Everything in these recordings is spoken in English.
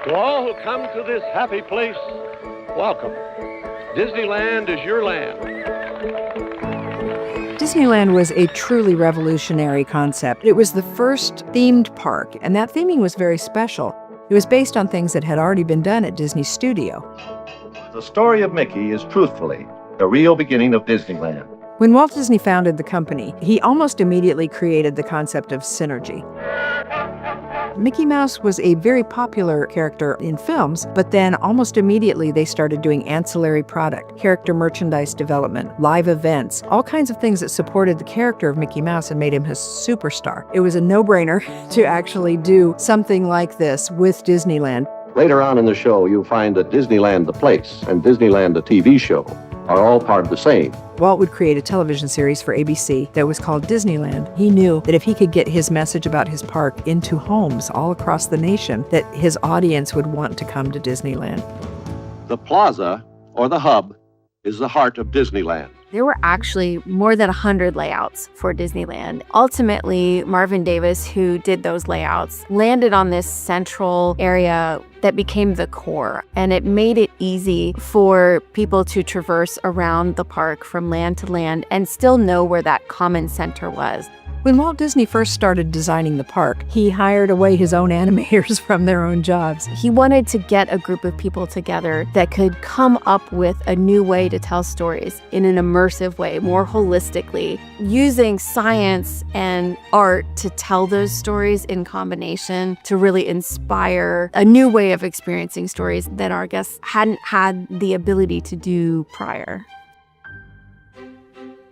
To all who come to this happy place, welcome. Disneyland is your land. Disneyland was a truly revolutionary concept. It was the first themed park, and that theming was very special. It was based on things that had already been done at Disney's studio. The story of Mickey is truthfully the real beginning of Disneyland. When Walt Disney founded the company, he almost immediately created the concept of synergy. Mickey Mouse was a very popular character in films, but then almost immediately they started doing ancillary product, character merchandise development, live events, all kinds of things that supported the character of Mickey Mouse and made him his superstar. It was a no-brainer to actually do something like this with Disneyland. Later on in the show, you'll find that Disneyland the place and Disneyland the TV show are all part of the same. Walt would create a television series for ABC that was called Disneyland. He knew that if he could get his message about his park into homes all across the nation, that his audience would want to come to Disneyland. The plaza, or the hub, is the heart of Disneyland. There were actually more than 100 layouts for Disneyland. Ultimately, Marvin Davis, who did those layouts, landed on this central area that became the core, and it made it easy for people to traverse around the park from land to land and still know where that common center was. When Walt Disney first started designing the park, he hired away his own animators from their own jobs. He wanted to get a group of people together that could come up with a new way to tell stories in an immersive way, more holistically, using science and art to tell those stories in combination to really inspire a new way of experiencing stories that our guests hadn't had the ability to do prior.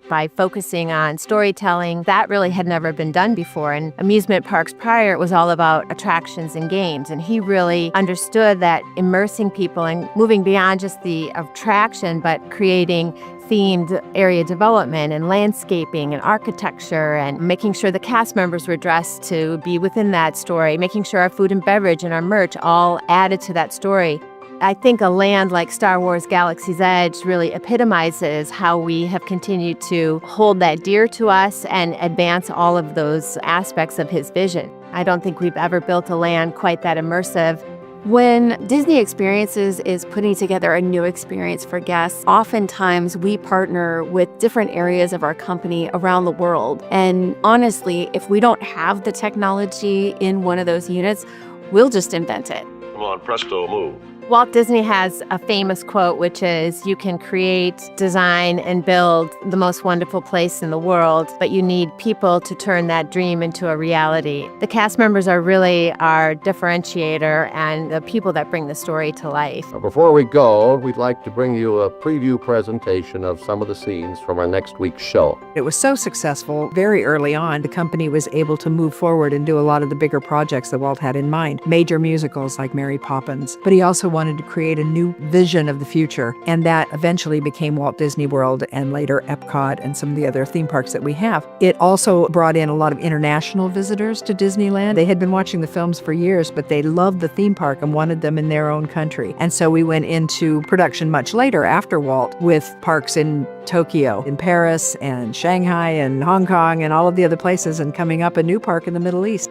By focusing on storytelling, that really had never been done before. And amusement parks prior, it was all about attractions and games. And he really understood that immersing people and moving beyond just the attraction, but creating themed area development and landscaping and architecture and making sure the cast members were dressed to be within that story, making sure our food and beverage and our merch all added to that story. I think a land like Star Wars Galaxy's Edge really epitomizes how we have continued to hold that dear to us and advance all of those aspects of his vision. I don't think we've ever built a land quite that immersive. When Disney Experiences is putting together a new experience for guests, oftentimes we partner with different areas of our company around the world. And honestly, if we don't have the technology in one of those units, we'll just invent it. Come on, presto, move. Walt Disney has a famous quote, which is, "You can create, design, and build the most wonderful place in the world, but you need people to turn that dream into a reality." The cast members are really our differentiator and the people that bring the story to life. Before we go, we'd like to bring you a preview presentation of some of the scenes from our next week's show. It was so successful, very early on, the company was able to move forward and do a lot of the bigger projects that Walt had in mind. Major musicals like Mary Poppins, but he also wanted to create a new vision of the future, and that eventually became Walt Disney World and later Epcot and some of the other theme parks that we have. It also brought in a lot of international visitors to Disneyland. They had been watching the films for years, but they loved the theme park and wanted them in their own country. And so we went into production much later after Walt with parks in Tokyo, in Paris, and Shanghai, and Hong Kong, and all of the other places, and coming up a new park in the Middle East.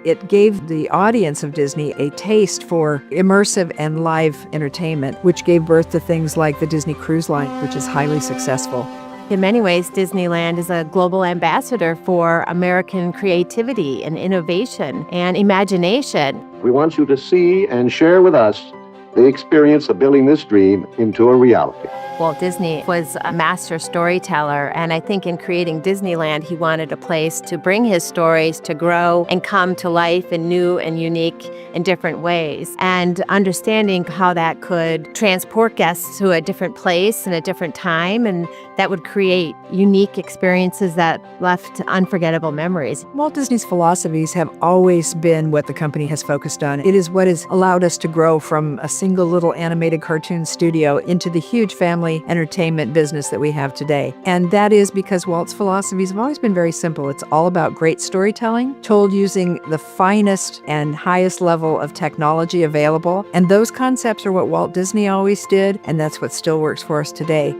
It gave the audience of Disney a taste for immersive and live entertainment, which gave birth to things like the Disney Cruise Line, which is highly successful. In many ways, Disneyland is a global ambassador for American creativity and innovation and imagination. We want you to see and share with us the experience of building this dream into a reality. Walt Disney was a master storyteller, and I think in creating Disneyland, he wanted a place to bring his stories to grow and come to life in new and unique and different ways. And understanding how that could transport guests to a different place and a different time, and that would create unique experiences that left unforgettable memories. Walt Disney's philosophies have always been what the company has focused on. It is what has allowed us to grow from a single little animated cartoon studio into the huge family entertainment business that we have today. And that is because Walt's philosophies have always been very simple. It's all about great storytelling, told using the finest and highest level of technology available. And those concepts are what Walt Disney always did, and that's what still works for us today.